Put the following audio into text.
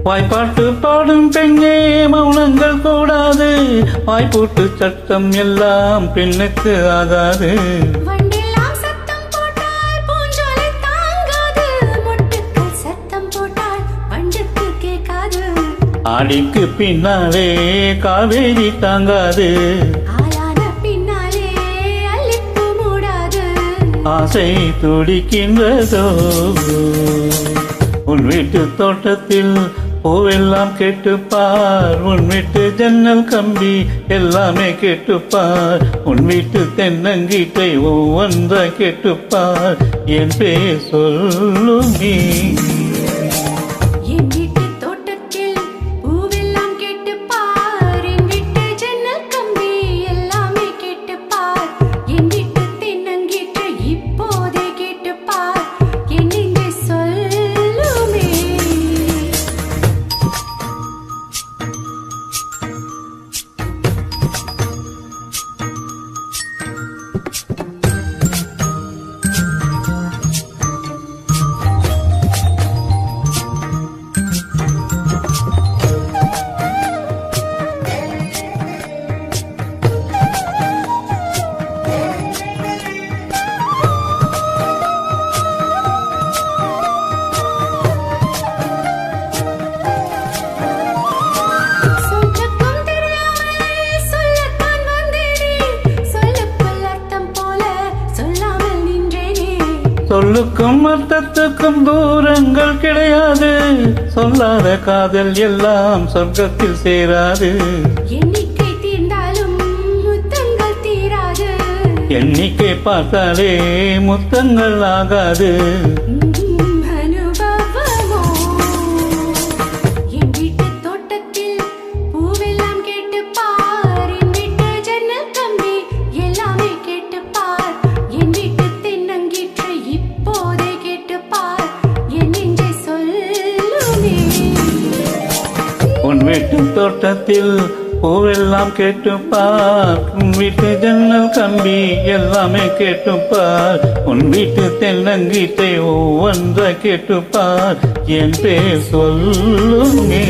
வாய்ப்பாட்டு பாடும் பெண்ணே மௌனங்கள் கூடாது, வாய்ப்பூட்டு சட்டம் எல்லாம் பெண்ணுக்கு ஆகாது. ஆடிக்கு பின்னாலே காவேரி தாங்காது, ஆசை துடிக்கின்றதோ. உன் வீட்டு தோட்டத்தில் பூவெல்லாம் கேட்டுப்பார், உன் வீட்டு ஜன்னல் கம்பி எல்லாமே கேட்டுப்பார், உன் வீட்டு தென்னங்கீட்டை ஒவ்வொன்றை கேட்டுப்பார், என் பேர் சொல்லுமே. சொல்லுக்கும் அர்த்தத்துக்கும் தூரங்கள் கிடையாது, சொல்லாத காதல் எல்லாம் சொர்க்கத்தில் சேராது. எண்ணிக்கை தீர்ந்தாலும் முத்தங்கள் தீராது, எண்ணிக்கை பார்த்தாலே முத்தங்கள் ஆகாது. உன் வீட்டு தோட்டத்தில் பூவெல்லாம் கேட்டுப்பார், உன் வீட்டு ஜன்னல் கம்பி எல்லாமே கேட்டுப்பார், உன் வீட்டு தென்னங்கீட்டை ஒவ்வொன்றை கேட்டுப்பார், என் பேர் சொல்லுமே.